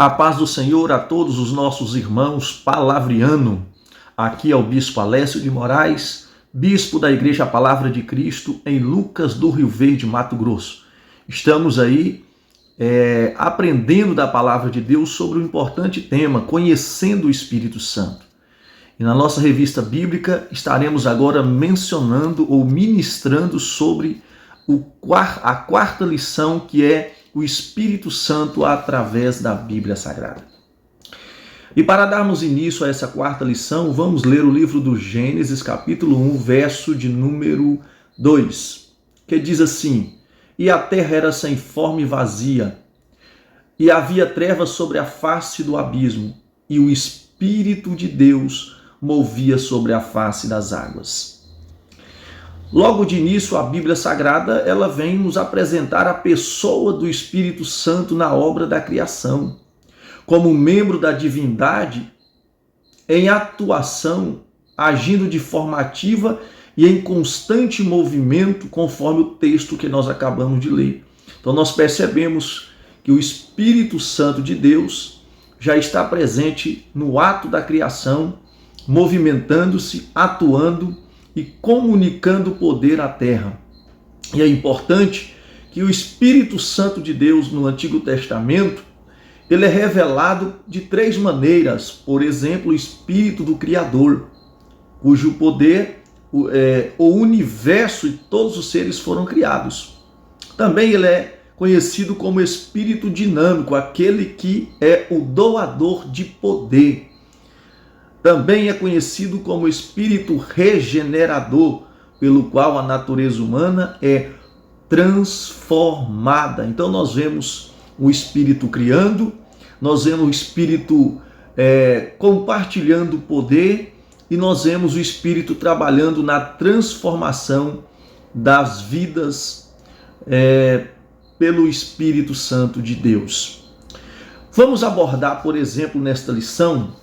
A paz do Senhor a todos os nossos irmãos palavriano. Aqui é o Bispo Alessio de Moraes, Bispo da Igreja Palavra de Cristo em Lucas do Rio Verde, Mato Grosso. Estamos aí aprendendo da Palavra de Deus sobre um importante tema, conhecendo o Espírito Santo. E na nossa revista bíblica estaremos agora mencionando ou ministrando sobre a quarta lição, que é o Espírito Santo através da Bíblia Sagrada. E para darmos início a essa quarta lição, vamos ler o livro do Gênesis, capítulo 1, verso de número 2, que diz assim: E a terra era sem forma e vazia, e havia trevas sobre a face do abismo, e o Espírito de Deus movia sobre a face das águas. Logo de início, a Bíblia Sagrada ela vem nos apresentar a pessoa do Espírito Santo na obra da criação, como membro da divindade em atuação, agindo de forma ativa e em constante movimento, conforme o texto que nós acabamos de ler. Então nós percebemos que o Espírito Santo de Deus já está presente no ato da criação, movimentando-se, atuando e comunicando poder à terra. E é importante que o Espírito Santo de Deus no Antigo Testamento, ele é revelado de três maneiras. Por exemplo, o Espírito do Criador, cujo poder, o universo e todos os seres foram criados. Também ele é conhecido como Espírito dinâmico, aquele que é o doador de poder. Também é conhecido como Espírito regenerador, pelo qual a natureza humana é transformada. Então nós vemos o Espírito criando, nós vemos o Espírito compartilhando poder e nós vemos o Espírito trabalhando na transformação das vidas pelo Espírito Santo de Deus. Vamos abordar, por exemplo, nesta lição,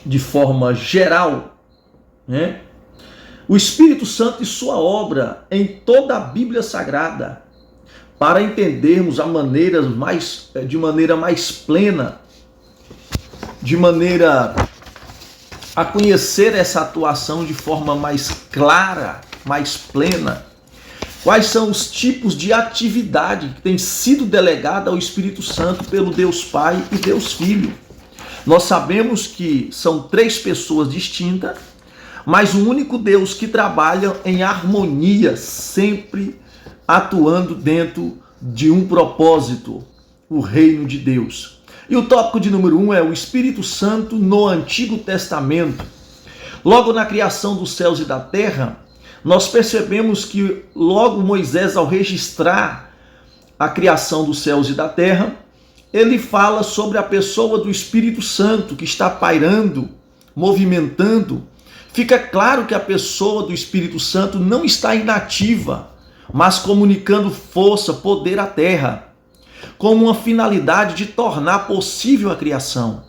de forma geral, o Espírito Santo e sua obra em toda a Bíblia Sagrada, para entendermos de maneira mais plena, de maneira a conhecer essa atuação de forma mais clara, mais plena. Quais são os tipos de atividade que tem sido delegada ao Espírito Santo pelo Deus Pai e Deus Filho? Nós sabemos que são três pessoas distintas, mas um único Deus que trabalha em harmonia, sempre atuando dentro de um propósito, o reino de Deus. E o tópico de número 1 é o Espírito Santo no Antigo Testamento. Logo na criação dos céus e da terra, nós percebemos que logo Moisés, ao registrar a criação dos céus e da terra, ele fala sobre a pessoa do Espírito Santo que está pairando, movimentando. Fica claro que a pessoa do Espírito Santo não está inativa, mas comunicando força, poder à terra, com uma finalidade de tornar possível a criação.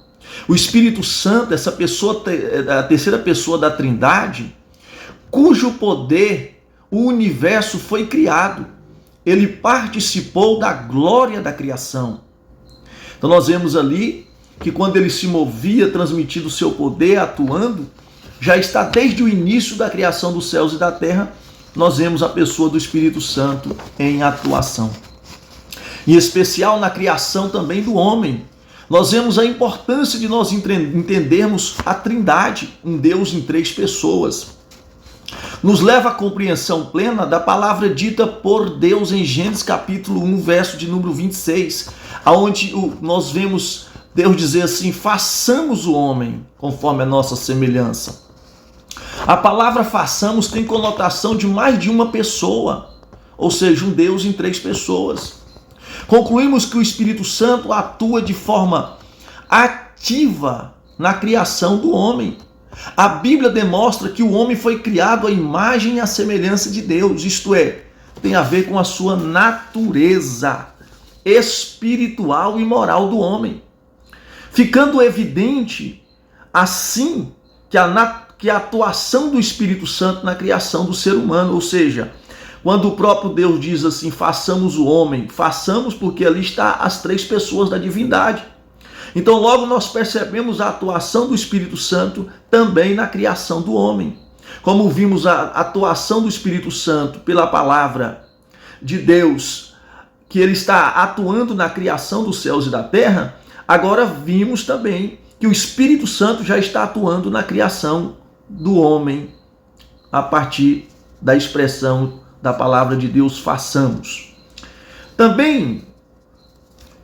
O Espírito Santo, essa pessoa, a terceira pessoa da Trindade, cujo poder o universo foi criado. Ele participou da glória da criação. Então nós vemos ali que quando ele se movia, transmitindo o seu poder, atuando, já está desde o início da criação dos céus e da terra, nós vemos a pessoa do Espírito Santo em atuação. Em especial na criação também do homem. Nós vemos a importância de nós entendermos a Trindade, um Deus em três pessoas. Nos leva à compreensão plena da palavra dita por Deus em Gênesis capítulo 1, verso de número 26, onde nós vemos Deus dizer assim: façamos o homem conforme a nossa semelhança. A palavra façamos tem conotação de mais de uma pessoa, ou seja, um Deus em três pessoas. Concluímos que o Espírito Santo atua de forma ativa na criação do homem. A Bíblia demonstra que o homem foi criado à imagem e à semelhança de Deus, isto é, tem a ver com a sua natureza espiritual e moral do homem. Ficando evidente, assim, que a atuação do Espírito Santo na criação do ser humano, ou seja, quando o próprio Deus diz assim, façamos o homem, façamos porque ali está as três pessoas da divindade. Então logo nós percebemos a atuação do Espírito Santo também na criação do homem. Como vimos a atuação do Espírito Santo pela palavra de Deus, que ele está atuando na criação dos céus e da terra, agora vimos também que o Espírito Santo já está atuando na criação do homem, a partir da expressão da palavra de Deus, façamos. Também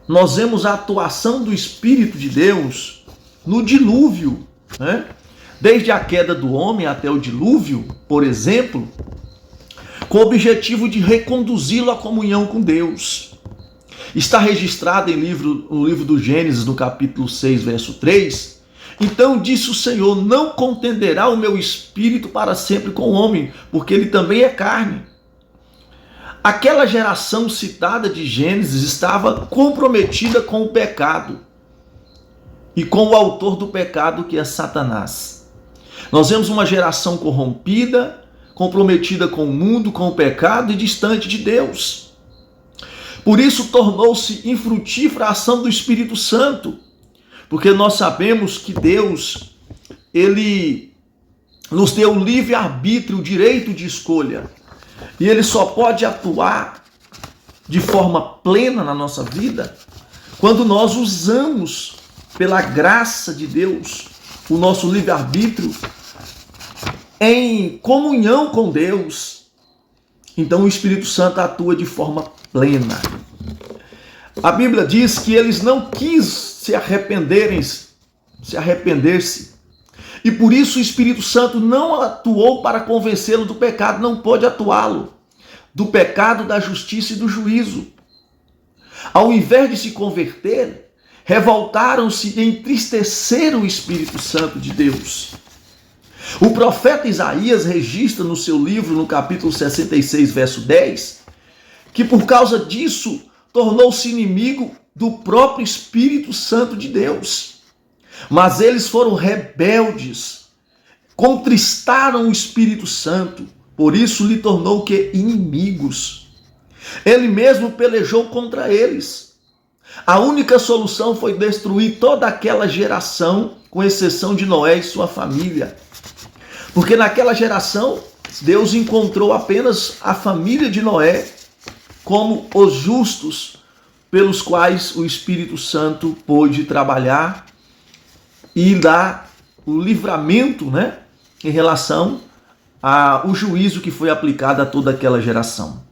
nós vemos a atuação do Espírito de Deus no dilúvio, né? Desde a queda do homem até o dilúvio, por exemplo, com o objetivo de reconduzi-lo à comunhão com Deus. Está registrado no livro do Gênesis, no capítulo 6, verso 3. Então disse o Senhor: não contenderá o meu espírito para sempre com o homem, porque ele também é carne. Aquela geração citada de Gênesis estava comprometida com o pecado e com o autor do pecado, que é Satanás. Nós vemos uma geração corrompida, comprometida com o mundo, com o pecado e distante de Deus. Por isso tornou-se infrutífera a ação do Espírito Santo, porque nós sabemos que Deus, ele nos deu o livre-arbítrio, o direito de escolha. E ele só pode atuar de forma plena na nossa vida quando nós usamos, pela graça de Deus, o nosso livre-arbítrio em comunhão com Deus. Então o Espírito Santo atua de forma plena. A Bíblia diz que eles não quis se arrepender-se, e por isso o Espírito Santo não atuou para convencê-lo do pecado, não pôde atuá-lo, do pecado, da justiça e do juízo. Ao invés de se converter, revoltaram-se e entristeceram o Espírito Santo de Deus. O profeta Isaías registra no seu livro, no capítulo 66, verso 10, que por causa disso tornou-se inimigo do próprio Espírito Santo de Deus. Mas eles foram rebeldes, contristaram o Espírito Santo, por isso lhe tornou que inimigos. Ele mesmo pelejou contra eles. A única solução foi destruir toda aquela geração, com exceção de Noé e sua família. Porque naquela geração, Deus encontrou apenas a família de Noé como os justos, pelos quais o Espírito Santo pôde trabalhar e dar o livramento, né, em relação ao juízo que foi aplicado a toda aquela geração.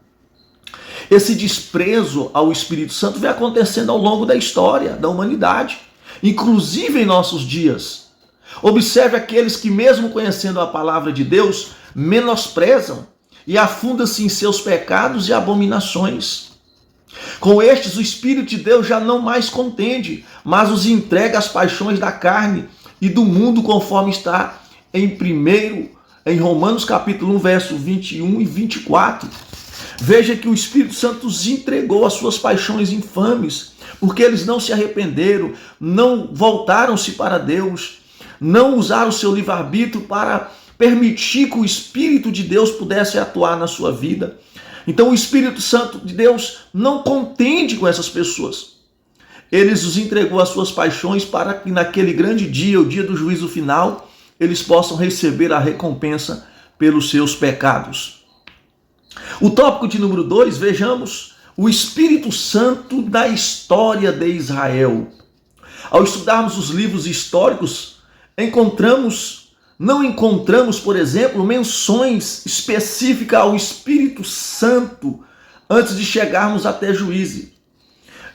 Esse desprezo ao Espírito Santo vem acontecendo ao longo da história da humanidade, inclusive em nossos dias. Observe aqueles que, mesmo conhecendo a palavra de Deus, menosprezam e afundam-se em seus pecados e abominações. Com estes, o Espírito de Deus já não mais contende, mas os entrega às paixões da carne e do mundo, conforme está em Romanos capítulo 1, verso 21 e 24. Veja que o Espírito Santo os entregou às suas paixões infames, porque eles não se arrependeram, não voltaram-se para Deus, não usaram o seu livre-arbítrio para permitir que o Espírito de Deus pudesse atuar na sua vida. Então o Espírito Santo de Deus não contende com essas pessoas. Ele os entregou às suas paixões para que naquele grande dia, o dia do juízo final, eles possam receber a recompensa pelos seus pecados. O tópico de número 2, vejamos o Espírito Santo da história de Israel. Ao estudarmos os livros históricos, não encontramos, por exemplo, menções específicas ao Espírito Santo antes de chegarmos até Juízes.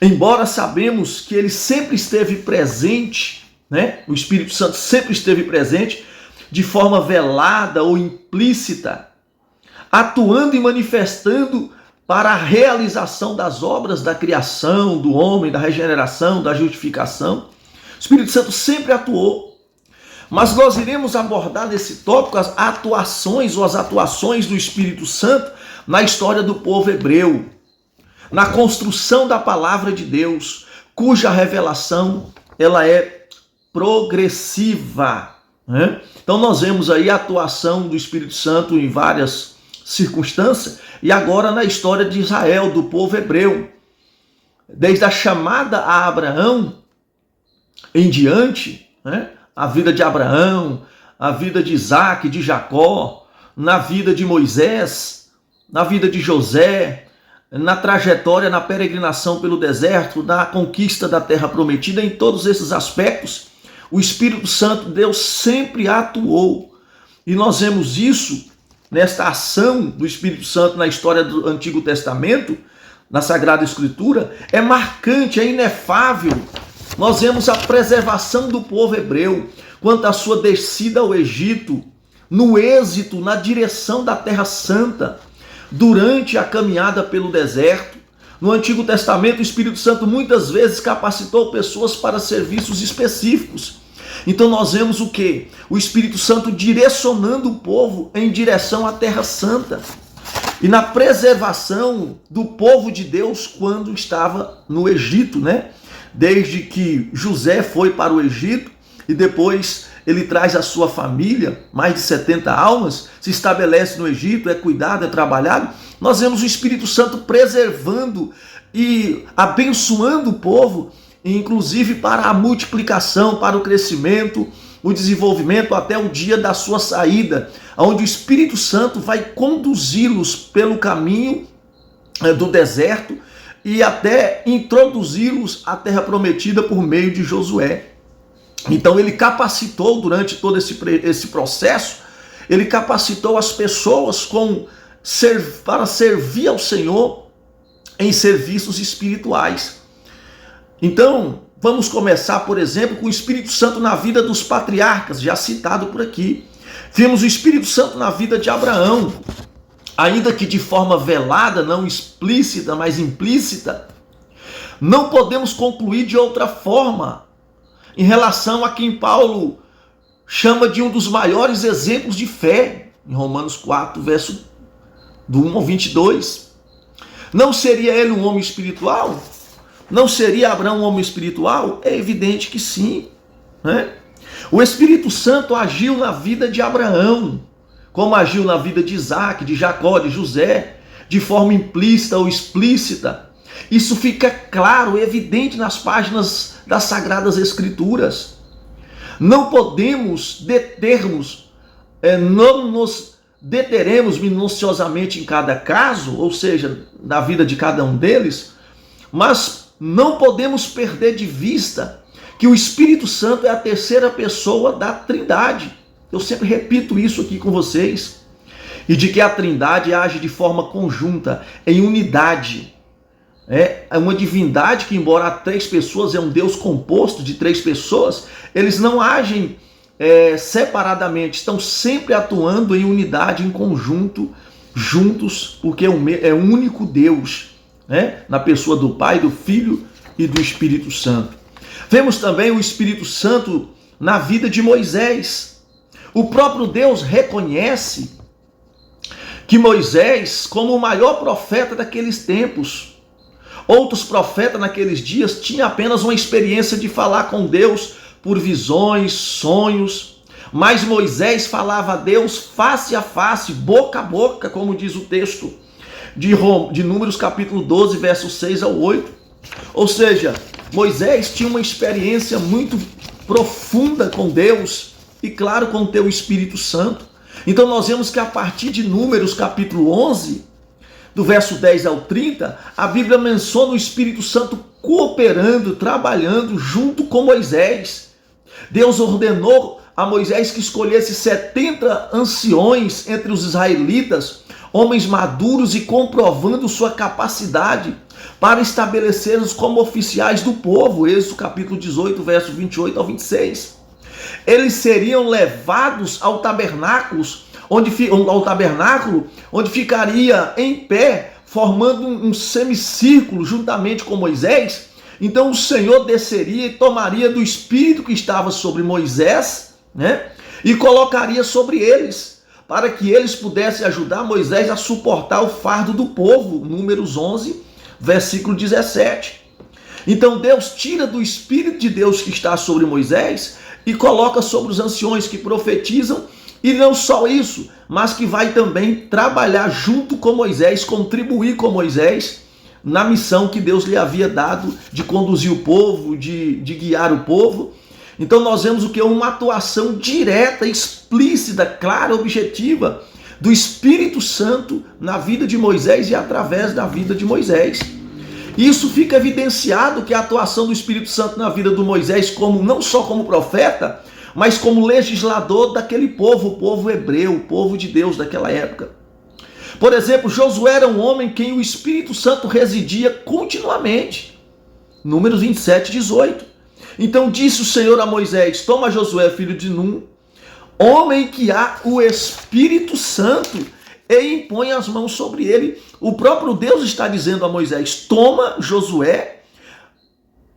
Embora sabemos que ele sempre esteve presente, né? O Espírito Santo sempre esteve presente de forma velada ou implícita, atuando e manifestando para a realização das obras da criação, do homem, da regeneração, da justificação. O Espírito Santo sempre atuou. Mas nós iremos abordar nesse tópico as atuações do Espírito Santo na história do povo hebreu, na construção da palavra de Deus, cuja revelação ela é progressiva, né? Então nós vemos aí a atuação do Espírito Santo em várias circunstâncias, e agora na história de Israel, do povo hebreu, desde a chamada a Abraão em diante, né? A vida de Abraão, a vida de Isaac, de Jacó, na vida de Moisés, na vida de José, na trajetória, na peregrinação pelo deserto, na conquista da terra prometida, em todos esses aspectos, o Espírito Santo, Deus sempre atuou. E nós vemos isso nesta ação do Espírito Santo na história do Antigo Testamento, na Sagrada Escritura, é marcante, é inefável. Nós vemos a preservação do povo hebreu quanto à sua descida ao Egito, no êxito, na direção da Terra Santa, durante a caminhada pelo deserto. No Antigo Testamento, o Espírito Santo muitas vezes capacitou pessoas para serviços específicos. Então nós vemos o quê? O Espírito Santo direcionando o povo em direção à Terra Santa. E na preservação do povo de Deus quando estava no Egito, né? Desde que José foi para o Egito e depois ele traz a sua família, mais de 70 almas, se estabelece no Egito, é cuidado, é trabalhado. Nós vemos o Espírito Santo preservando e abençoando o povo, inclusive para a multiplicação, para o crescimento, o desenvolvimento até o dia da sua saída, onde o Espírito Santo vai conduzi-los pelo caminho do deserto e até introduzi-los à terra prometida por meio de Josué. Então ele capacitou durante todo esse processo, ele capacitou as pessoas para servir ao Senhor em serviços espirituais. Então, vamos começar, por exemplo, com o Espírito Santo na vida dos patriarcas, já citado por aqui. Vimos o Espírito Santo na vida de Abraão, ainda que de forma velada, não explícita, mas implícita. Não podemos concluir de outra forma em relação a quem Paulo chama de um dos maiores exemplos de fé, em Romanos 4, verso do 1 ao 22. Não seria ele um homem espiritual? Não seria Abraão um homem espiritual? É evidente que sim, né? O Espírito Santo agiu na vida de Abraão, como agiu na vida de Isaac, de Jacó, de José, de forma implícita ou explícita. Isso fica claro, evidente nas páginas das Sagradas Escrituras. Não podemos não nos deteremos minuciosamente em cada caso, ou seja, na vida de cada um deles, mas não podemos perder de vista que o Espírito Santo é a terceira pessoa da Trindade. Eu sempre repito isso aqui com vocês. E de que a Trindade age de forma conjunta, em unidade. É uma divindade que, embora há três pessoas, é um Deus composto de três pessoas, eles não agem separadamente, estão sempre atuando em unidade, em conjunto, juntos, porque é um único Deus, né? Na pessoa do Pai, do Filho e do Espírito Santo. Vemos também o Espírito Santo na vida de Moisés. O próprio Deus reconhece que Moisés, como o maior profeta daqueles tempos, outros profetas naqueles dias tinham apenas uma experiência de falar com Deus por visões, sonhos, mas Moisés falava a Deus face a face, boca a boca, como diz o texto de Números capítulo 12, versos 6 ao 8. Ou seja, Moisés tinha uma experiência muito profunda com Deus e, claro, com o teu Espírito Santo. Então nós vemos que a partir de Números capítulo 11, do verso 10 ao 30, a Bíblia menciona o Espírito Santo cooperando, trabalhando junto com Moisés. Deus ordenou a Moisés que escolhesse 70 anciões entre os israelitas, homens maduros e comprovando sua capacidade para estabelecê-los como oficiais do povo. Êxodo capítulo 18, verso 28 ao 26. Eles seriam levados ao tabernáculo, onde ficaria em pé, formando um semicírculo juntamente com Moisés. Então o Senhor desceria e tomaria do Espírito que estava sobre Moisés, né, e colocaria sobre eles, para que eles pudessem ajudar Moisés a suportar o fardo do povo. Números 11, versículo 17. Então Deus tira do Espírito de Deus que está sobre Moisés e coloca sobre os anciões que profetizam. E não só isso, mas que vai também trabalhar junto com Moisés, contribuir com Moisés na missão que Deus lhe havia dado de conduzir o povo, de guiar o povo. Então nós vemos o que é uma atuação direta, explícita, clara, objetiva do Espírito Santo na vida de Moisés e através da vida de Moisés. Isso fica evidenciado que a atuação do Espírito Santo na vida de Moisés, como não só como profeta, mas como legislador daquele povo, o povo hebreu, o povo de Deus daquela época. Por exemplo, Josué era um homem em quem o Espírito Santo residia continuamente. Números 27, 18. Então disse o Senhor a Moisés: toma Josué, filho de Num, homem que há o Espírito Santo, e impõe as mãos sobre ele. O próprio Deus está dizendo a Moisés: toma Josué,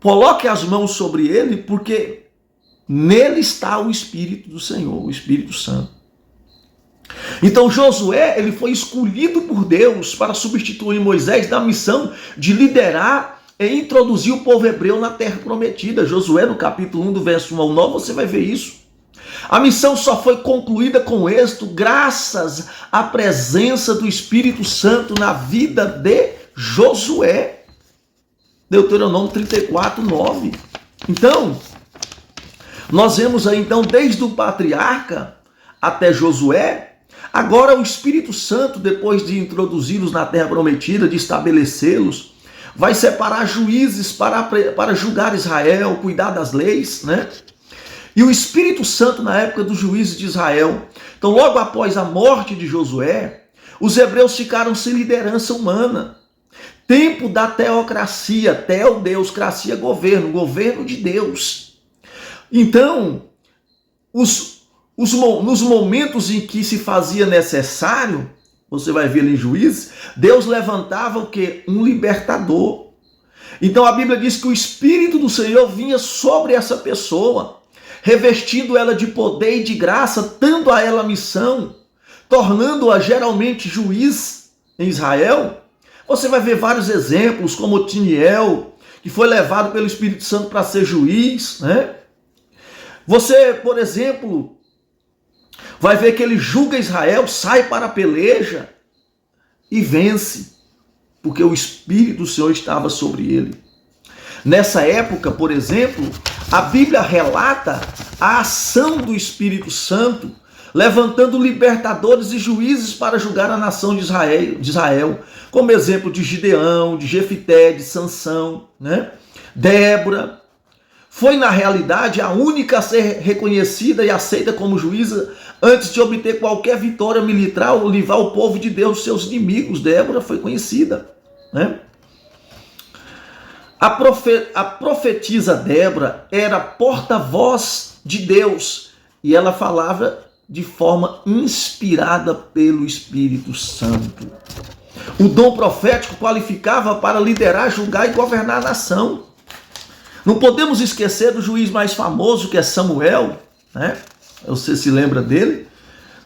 coloque as mãos sobre ele, porque nele está o Espírito do Senhor, o Espírito Santo. Então Josué, ele foi escolhido por Deus para substituir Moisés na missão de liderar e introduzir o povo hebreu na terra prometida. Josué, no capítulo 1, do verso 1 ao 9, você vai ver isso. A missão só foi concluída com êxito graças à presença do Espírito Santo na vida de Josué. Deuteronômio 34, 9. Então, nós vemos aí, então, desde o patriarca até Josué. Agora o Espírito Santo, depois de introduzi-los na terra prometida, de estabelecê-los, vai separar juízes para julgar Israel, cuidar das leis, né? E o Espírito Santo, na época dos juízes de Israel, então logo após a morte de Josué, os hebreus ficaram sem liderança humana. Tempo da teocracia, teodeuscracia, governo de Deus. Então, nos momentos em que se fazia necessário, você vai ver ali em Juízes, Deus levantava o quê? Um libertador. Então a Bíblia diz que o Espírito do Senhor vinha sobre essa pessoa, revestindo ela de poder e de graça, dando a ela missão, tornando-a geralmente juiz em Israel. Você vai ver vários exemplos, como Otiniel, que foi levado pelo Espírito Santo para ser juiz, né? Você, por exemplo, vai ver que ele julga Israel, sai para a peleja e vence, porque o Espírito do Senhor estava sobre ele. Nessa época, por exemplo, a Bíblia relata a ação do Espírito Santo, levantando libertadores e juízes para julgar a nação de Israel, como exemplo de Gideão, de Jefité, de Sansão, né? Débora. Foi, na realidade, a única a ser reconhecida e aceita como juíza antes de obter qualquer vitória militar ou livrar o povo de Deus dos seus inimigos. Débora foi conhecida, né? A profetisa Débora era porta-voz de Deus e ela falava de forma inspirada pelo Espírito Santo. O dom profético qualificava para liderar, julgar e governar a nação. Não podemos esquecer do juiz mais famoso, que é Samuel, né? Você se lembra dele?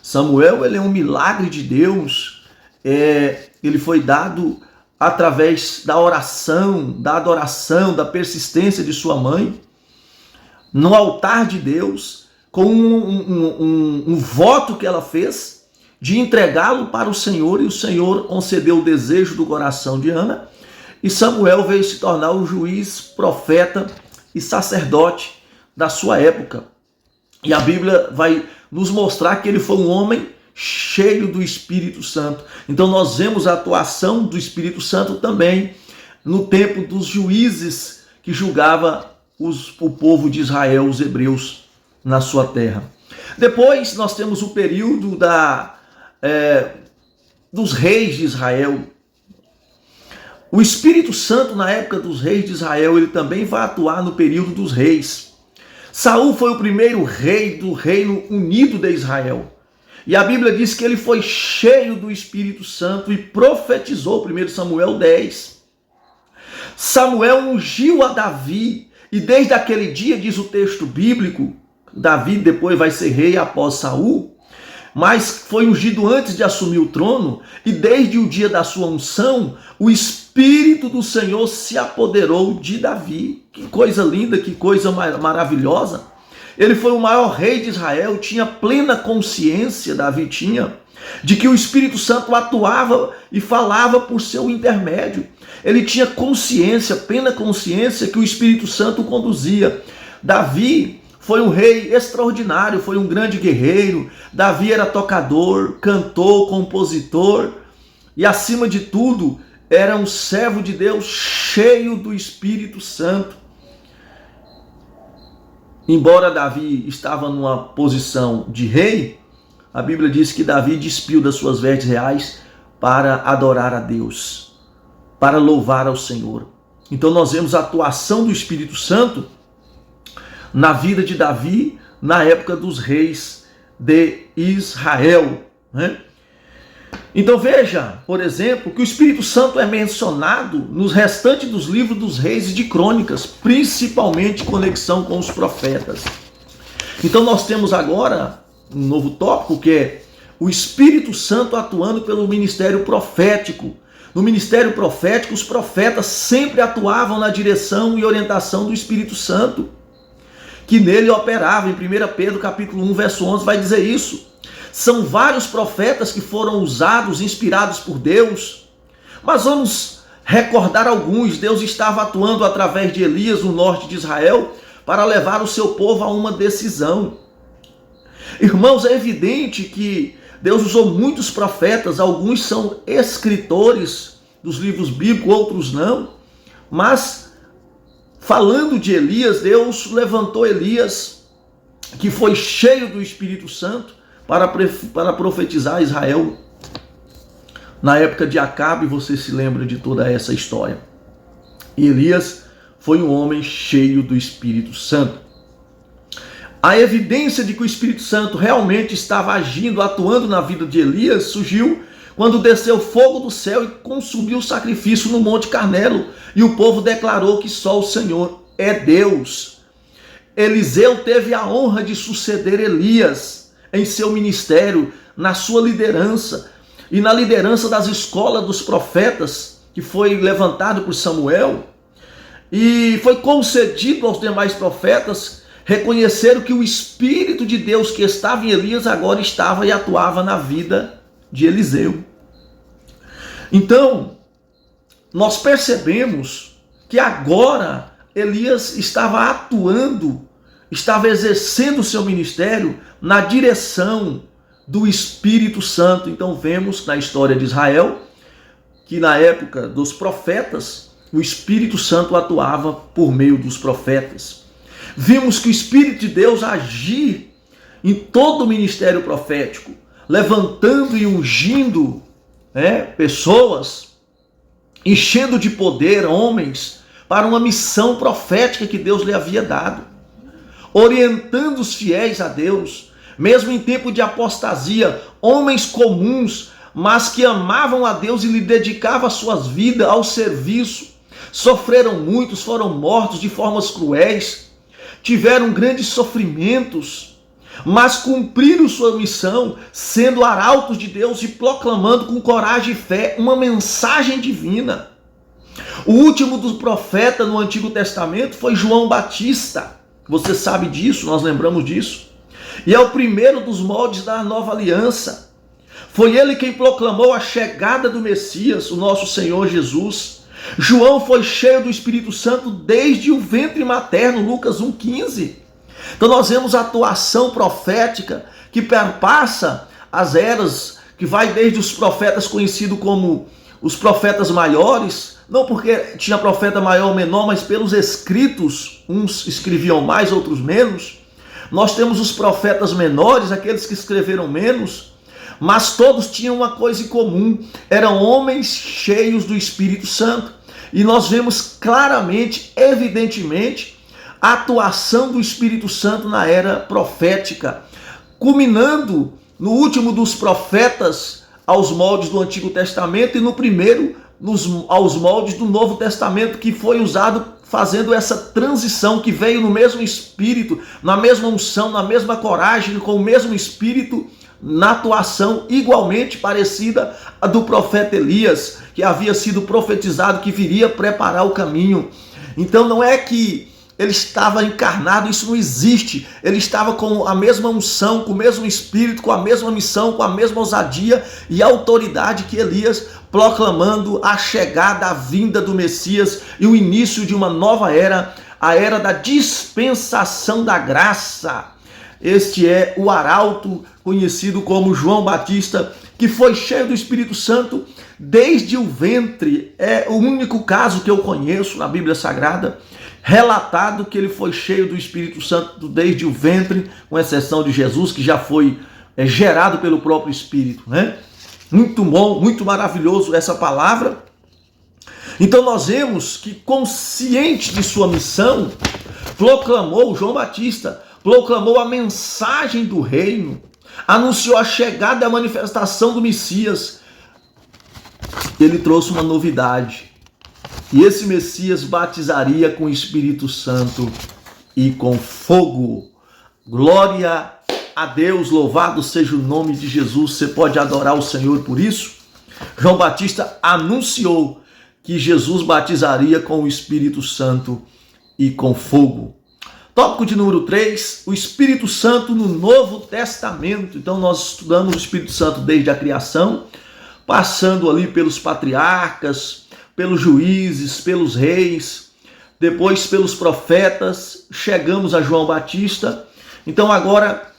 Samuel, ele é um milagre de Deus. Ele foi dado através da oração, da adoração, da persistência de sua mãe, no altar de Deus, com um voto que ela fez de entregá-lo para o Senhor, e o Senhor concedeu o desejo do coração de Ana, e Samuel veio se tornar o juiz, profeta e sacerdote da sua época. E a Bíblia vai nos mostrar que ele foi um homem cheio do Espírito Santo. Então nós vemos a atuação do Espírito Santo também no tempo dos juízes que julgava o povo de Israel, os hebreus, na sua terra. Depois nós temos o período dos reis de Israel. O Espírito Santo, na época dos reis de Israel, ele também vai atuar no período dos reis. Saul foi o primeiro rei do reino unido de Israel. E a Bíblia diz que ele foi cheio do Espírito Santo e profetizou, 1 Samuel 10. Samuel ungiu a Davi, e desde aquele dia, diz o texto bíblico, Davi depois vai ser rei após Saul, mas foi ungido antes de assumir o trono, e desde o dia da sua unção, o Espírito do Senhor se apoderou de Davi. Que coisa linda, que coisa maravilhosa. Ele foi o maior rei de Israel, tinha plena consciência, Davi tinha, de que o Espírito Santo atuava e falava por seu intermédio. Ele tinha consciência, plena consciência, que o Espírito Santo o conduzia. Davi foi um rei extraordinário, foi um grande guerreiro. Davi era tocador, cantor, compositor e, acima de tudo, era um servo de Deus cheio do Espírito Santo. Embora Davi estava numa posição de rei, a Bíblia diz que Davi despiu das suas vestes reais para adorar a Deus, para louvar ao Senhor. Então nós vemos a atuação do Espírito Santo na vida de Davi na época dos reis de Israel, né? Então veja, por exemplo, que o Espírito Santo é mencionado nos restantes dos livros dos reis e de crônicas, principalmente em conexão com os profetas. Então nós temos agora um novo tópico, que é o Espírito Santo atuando pelo ministério profético. No ministério profético, os profetas sempre atuavam na direção e orientação do Espírito Santo, que nele operava. Em 1 Pedro capítulo 1, verso 11, vai dizer isso. São vários profetas que foram usados, inspirados por Deus, mas vamos recordar alguns. Deus estava atuando através de Elias no norte de Israel para levar o seu povo a uma decisão. Irmãos, é evidente que Deus usou muitos profetas, alguns são escritores dos livros bíblicos, outros não, mas falando de Elias, Deus levantou Elias, que foi cheio do Espírito Santo, para profetizar a Israel. Na época de Acabe, você se lembra de toda essa história. E Elias foi um homem cheio do Espírito Santo. A evidência de que o Espírito Santo realmente estava agindo, atuando na vida de Elias, surgiu quando desceu fogo do céu e consumiu o sacrifício no Monte Carmelo, e o povo declarou que só o Senhor é Deus. Eliseu teve a honra de suceder Elias em seu ministério, na sua liderança e na liderança das escolas dos profetas, que foi levantado por Samuel, e foi concedido aos demais profetas reconheceram que o Espírito de Deus que estava em Elias agora estava e atuava na vida de Eliseu. Então, nós percebemos que agora Elias estava atuando, estava exercendo o seu ministério na direção do Espírito Santo. Então vemos na história de Israel que na época dos profetas, o Espírito Santo atuava por meio dos profetas. Vimos que o Espírito de Deus agir em todo o ministério profético, levantando e ungindo pessoas, enchendo de poder homens para uma missão profética que Deus lhe havia dado, orientando os fiéis a Deus, mesmo em tempo de apostasia, homens comuns, mas que amavam a Deus e lhe dedicavam suas vidas ao serviço. Sofreram muitos, foram mortos de formas cruéis, tiveram grandes sofrimentos, mas cumpriram sua missão, sendo arautos de Deus e proclamando com coragem e fé uma mensagem divina. O último dos profetas no Antigo Testamento foi João Batista. Você sabe disso, nós lembramos disso. E é o primeiro dos moldes da nova aliança. Foi ele quem proclamou a chegada do Messias, o nosso Senhor Jesus. João foi cheio do Espírito Santo desde o ventre materno, Lucas 1,15. Então nós vemos a atuação profética que perpassa as eras, que vai desde os profetas conhecidos como os profetas maiores, não porque tinha profeta maior ou menor, mas pelos escritos, uns escreviam mais, outros menos. Nós temos os profetas menores, aqueles que escreveram menos, mas todos tinham uma coisa em comum, eram homens cheios do Espírito Santo. E nós vemos claramente, evidentemente, a atuação do Espírito Santo na era profética, culminando no último dos profetas aos moldes do Antigo Testamento e no primeiro aos moldes do Novo Testamento, que foi usado fazendo essa transição, que veio no mesmo Espírito, na mesma unção, na mesma coragem, com o mesmo Espírito, na atuação igualmente parecida à do profeta Elias, que havia sido profetizado que viria preparar o caminho. Então não é que ele estava encarnado, isso não existe. Ele estava com a mesma unção, com o mesmo espírito, com a mesma missão, com a mesma ousadia e autoridade que Elias, proclamando a chegada, a vinda do Messias e o início de uma nova era, a era da dispensação da graça. Este é o arauto conhecido como João Batista, que foi cheio do Espírito Santo desde o ventre. É o único caso que eu conheço na Bíblia Sagrada relatado que ele foi cheio do Espírito Santo desde o ventre, com exceção de Jesus, que já foi gerado pelo próprio Espírito, né? Muito bom, muito maravilhoso essa palavra. Então nós vemos que, consciente de sua missão, João Batista proclamou a mensagem do reino, anunciou a chegada e a manifestação do Messias. Ele trouxe uma novidade. E esse Messias batizaria com o Espírito Santo e com fogo. Glória a Deus, louvado seja o nome de Jesus. Você pode adorar o Senhor por isso? João Batista anunciou que Jesus batizaria com o Espírito Santo e com fogo. Tópico de número 3, o Espírito Santo no Novo Testamento. Então nós estudamos o Espírito Santo desde a criação, passando ali pelos patriarcas, pelos juízes, pelos reis, depois pelos profetas, chegamos a João Batista. Então agora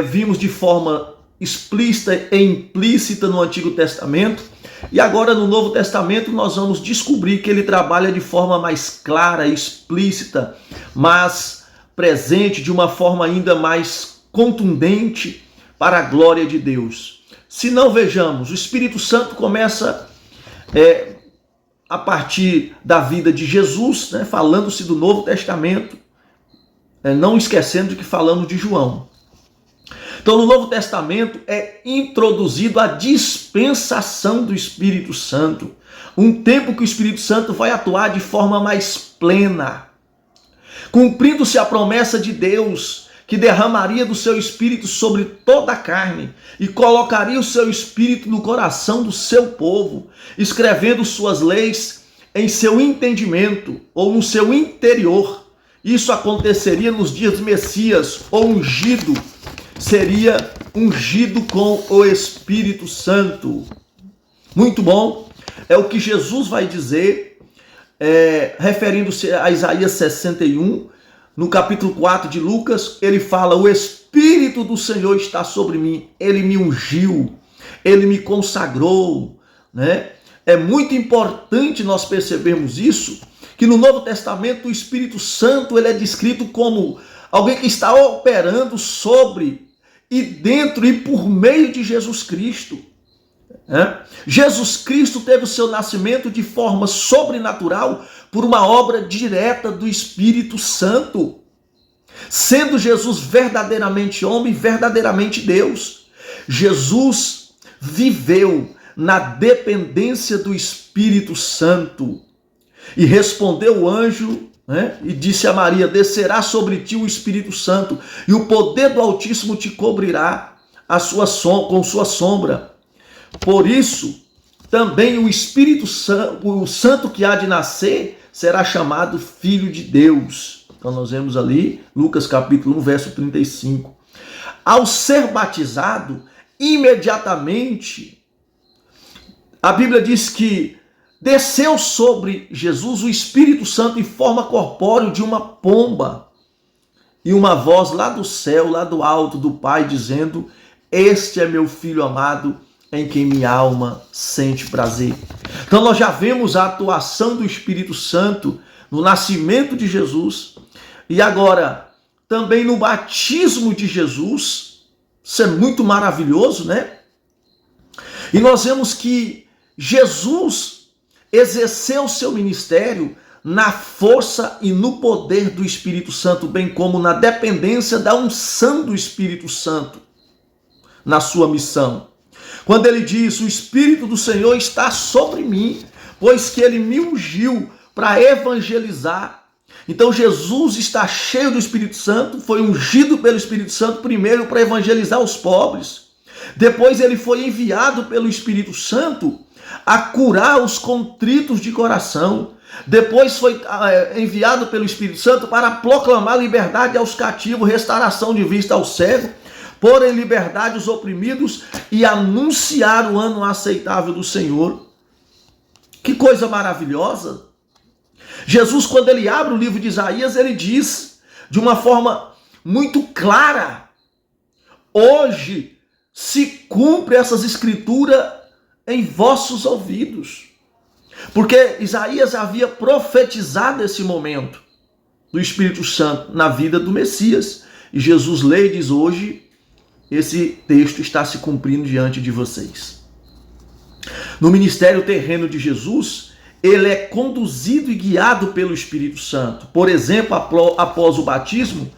vimos de forma explícita e implícita no Antigo Testamento, e agora no Novo Testamento nós vamos descobrir que ele trabalha de forma mais clara, explícita, mas presente de uma forma ainda mais contundente para a glória de Deus. Se não, vejamos, o Espírito Santo começa a partir da vida de Jesus, né, falando-se do Novo Testamento, não esquecendo de que falamos de João. Então, no Novo Testamento é introduzido a dispensação do Espírito Santo, um tempo que o Espírito Santo vai atuar de forma mais plena, cumprindo-se a promessa de Deus, que derramaria do seu Espírito sobre toda a carne e colocaria o seu Espírito no coração do seu povo, escrevendo suas leis em seu entendimento ou no seu interior. Isso aconteceria nos dias do Messias, ou ungido, seria ungido com o Espírito Santo. Muito bom, é o que Jesus vai dizer, referindo-se a Isaías 61, no capítulo 4 de Lucas, ele fala: o Espírito do Senhor está sobre mim, ele me ungiu, ele me consagrou, né? É muito importante nós percebermos isso, que no Novo Testamento o Espírito Santo ele é descrito como alguém que está operando sobre e dentro e por meio de Jesus Cristo. Jesus Cristo teve o seu nascimento de forma sobrenatural por uma obra direta do Espírito Santo, sendo Jesus verdadeiramente homem, verdadeiramente Deus. Jesus viveu na dependência do Espírito Santo e respondeu o anjo, e disse a Maria: descerá sobre ti o Espírito Santo e o poder do Altíssimo te cobrirá com sua sombra. Por isso, também o Espírito Santo, o Santo que há de nascer, será chamado Filho de Deus. Então nós vemos ali, Lucas capítulo 1, verso 35. Ao ser batizado, imediatamente, a Bíblia diz que desceu sobre Jesus o Espírito Santo em forma corpórea de uma pomba, e uma voz lá do céu, lá do alto do Pai, dizendo: este é meu Filho amado, em quem minha alma sente prazer. Então nós já vemos a atuação do Espírito Santo no nascimento de Jesus, e agora também no batismo de Jesus. Isso é muito maravilhoso, né? E nós vemos que Jesus exerceu seu ministério na força e no poder do Espírito Santo, bem como na dependência da unção do Espírito Santo na sua missão. Quando ele diz: o Espírito do Senhor está sobre mim, pois que ele me ungiu para evangelizar. Então Jesus está cheio do Espírito Santo, foi ungido pelo Espírito Santo primeiro para evangelizar os pobres. Depois ele foi enviado pelo Espírito Santo a curar os contritos de coração, Depois foi enviado pelo Espírito Santo para proclamar liberdade aos cativos, restauração de vista aos cegos, pôr em liberdade os oprimidos e anunciar o ano aceitável do Senhor. Que coisa maravilhosa! Jesus, quando ele abre o livro de Isaías, ele diz de uma forma muito clara: hoje se cumpre essas escrituras em vossos ouvidos. Porque Isaías havia profetizado esse momento do Espírito Santo na vida do Messias. E Jesus lê e diz: hoje esse texto está se cumprindo diante de vocês. No ministério terreno de Jesus, ele é conduzido e guiado pelo Espírito Santo. Por exemplo, após o batismo,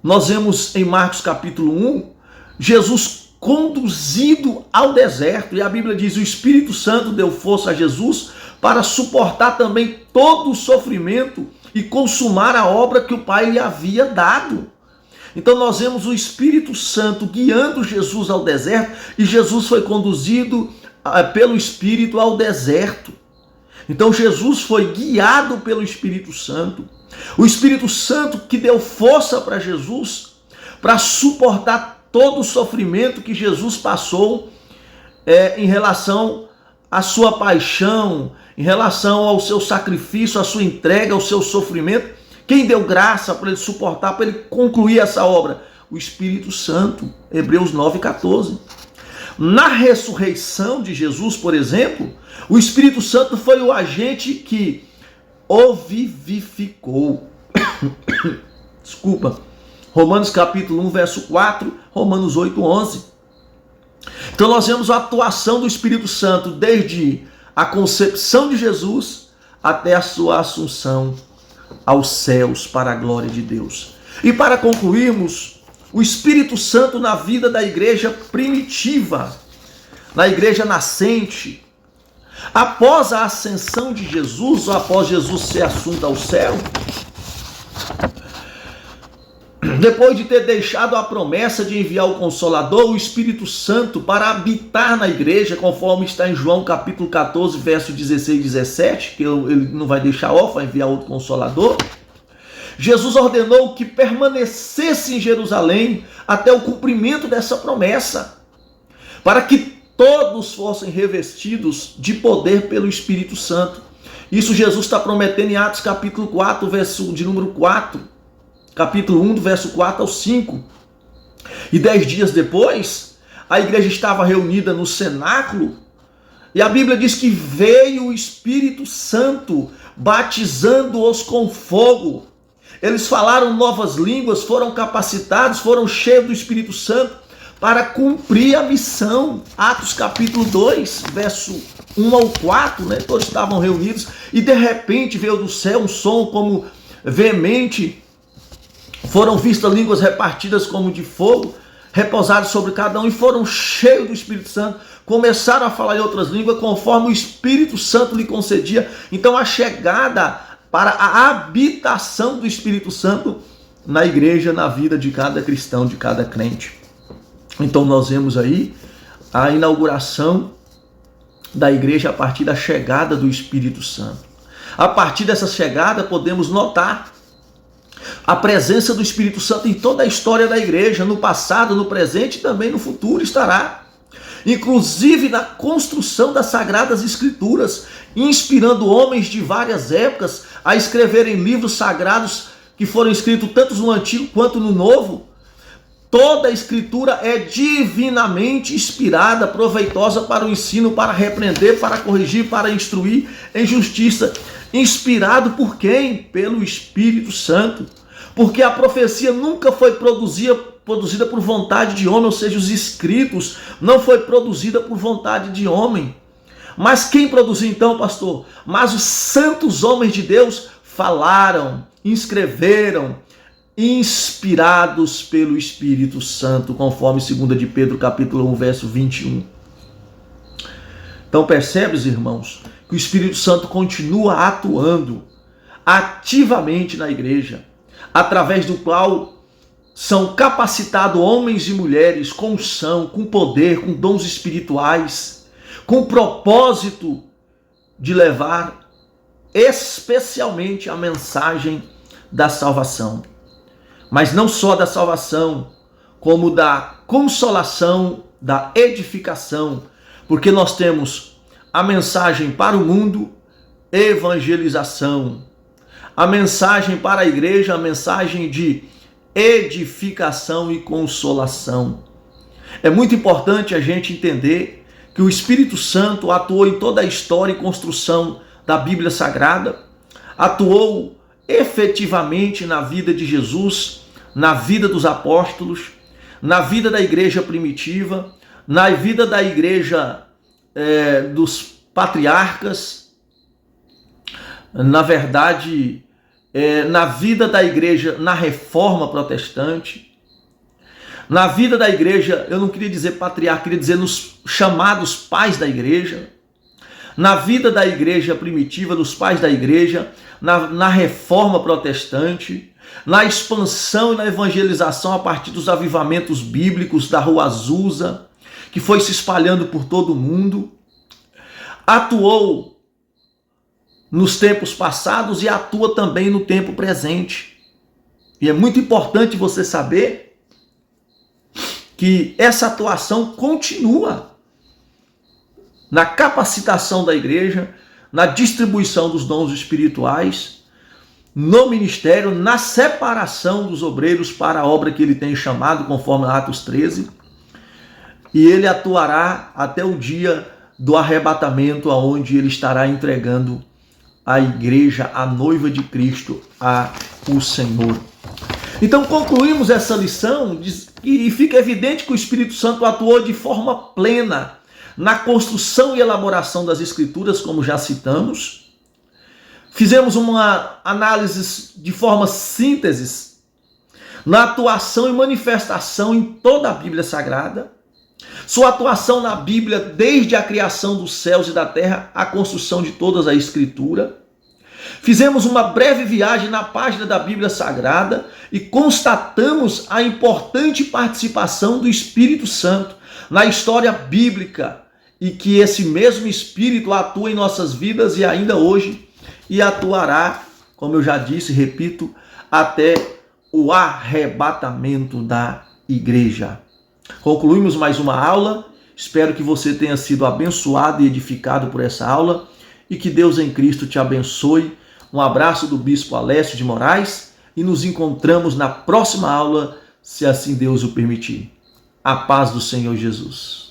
nós vemos em Marcos capítulo 1, Jesus conduzido ao deserto. E a Bíblia diz: o Espírito Santo deu força a Jesus para suportar também todo o sofrimento e consumar a obra que o Pai lhe havia dado. Então nós vemos o Espírito Santo guiando Jesus ao deserto, e Jesus foi conduzido pelo Espírito ao deserto. Então Jesus foi guiado pelo Espírito Santo. O Espírito Santo que deu força para Jesus para suportar todo o sofrimento que Jesus passou em relação à sua paixão, em relação ao seu sacrifício, à sua entrega, ao seu sofrimento. Quem deu graça para ele suportar, para ele concluir essa obra? O Espírito Santo. Hebreus 9,14. Na ressurreição de Jesus, por exemplo, o Espírito Santo foi o agente que o vivificou. Desculpa. Romanos capítulo 1, verso 4, Romanos 8, 11. Então nós vemos a atuação do Espírito Santo desde a concepção de Jesus até a sua assunção aos céus para a glória de Deus. E para concluirmos, o Espírito Santo na vida da igreja primitiva, na igreja nascente, após a ascensão de Jesus, ou após Jesus ser assunto ao céu, depois de ter deixado a promessa de enviar o Consolador, o Espírito Santo, para habitar na igreja, conforme está em João capítulo 14, verso 16 e 17, que ele não vai deixar órfão, vai enviar outro Consolador, Jesus ordenou que permanecesse em Jerusalém até o cumprimento dessa promessa, para que todos fossem revestidos de poder pelo Espírito Santo. Isso Jesus está prometendo em Atos capítulo 4, verso de número 4, capítulo 1, do verso 4 ao 5. E 10 dias depois, a igreja estava reunida no cenáculo, e a Bíblia diz que veio o Espírito Santo, batizando-os com fogo. Eles falaram novas línguas, foram capacitados, foram cheios do Espírito Santo para cumprir a missão. Atos capítulo 2, verso 1 ao 4, né? Todos estavam reunidos, e de repente veio do céu um som como veemente. Foram vistas línguas repartidas como de fogo, repousadas sobre cada um, e foram cheios do Espírito Santo. Começaram a falar em outras línguas, conforme o Espírito Santo lhe concedia. Então a chegada para a habitação do Espírito Santo na igreja, na vida de cada cristão, de cada crente. Então nós vemos aí a inauguração da igreja a partir da chegada do Espírito Santo. A partir dessa chegada podemos notar a presença do Espírito Santo em toda a história da igreja, no passado, no presente e também no futuro estará. Inclusive na construção das Sagradas Escrituras, inspirando homens de várias épocas a escreverem livros sagrados que foram escritos tanto no Antigo quanto no Novo. Toda a Escritura é divinamente inspirada, proveitosa para o ensino, para repreender, para corrigir, para instruir em justiça. Inspirado por quem? Pelo Espírito Santo. Porque a profecia nunca foi produzida por vontade de homem, ou seja, os escritos não foi produzida por vontade de homem. Mas quem produziu então, pastor? Mas os santos homens de Deus falaram, escreveram, inspirados pelo Espírito Santo, conforme 2 de Pedro capítulo 1, verso 21. Então percebes, irmãos, que o Espírito Santo continua atuando ativamente na igreja, através do qual são capacitados homens e mulheres com unção, com poder, com dons espirituais, com o propósito de levar especialmente a mensagem da salvação. Mas não só da salvação, como da consolação, da edificação, porque nós temos a mensagem para o mundo, evangelização, a mensagem para a igreja, a mensagem de edificação e consolação. É muito importante a gente entender que o Espírito Santo atuou em toda a história e construção da Bíblia Sagrada, atuou efetivamente na vida de Jesus, na vida dos apóstolos, na vida da igreja primitiva, na vida da igreja dos patriarcas, na verdade, na vida da igreja na Reforma Protestante, na vida da igreja, eu não queria dizer patriarca, queria dizer nos chamados pais da igreja, na vida da igreja primitiva, dos pais da igreja, na Reforma Protestante, na expansão e na evangelização a partir dos avivamentos bíblicos da Rua Azusa, que foi se espalhando por todo o mundo, atuou nos tempos passados e atua também no tempo presente. E é muito importante você saber que essa atuação continua na capacitação da igreja, na distribuição dos dons espirituais, no ministério, na separação dos obreiros para a obra que ele tem chamado, conforme Atos 13, e ele atuará até o dia do arrebatamento, aonde ele estará entregando a igreja, a noiva de Cristo, ao Senhor. Então concluímos essa lição e fica evidente que o Espírito Santo atuou de forma plena na construção e elaboração das Escrituras, como já citamos. Fizemos uma análise de forma síntese na atuação e manifestação em toda a Bíblia Sagrada, sua atuação na Bíblia desde a criação dos céus e da terra, a construção de toda a Escritura. Fizemos uma breve viagem na página da Bíblia Sagrada e constatamos a importante participação do Espírito Santo na história bíblica e que esse mesmo Espírito atua em nossas vidas e ainda hoje e atuará, como eu já disse, repito, até o arrebatamento da igreja. Concluímos mais uma aula. Espero que você tenha sido abençoado e edificado por essa aula e que Deus em Cristo te abençoe. Um abraço do Bispo Alessio de Moraes e nos encontramos na próxima aula, se assim Deus o permitir. A paz do Senhor Jesus.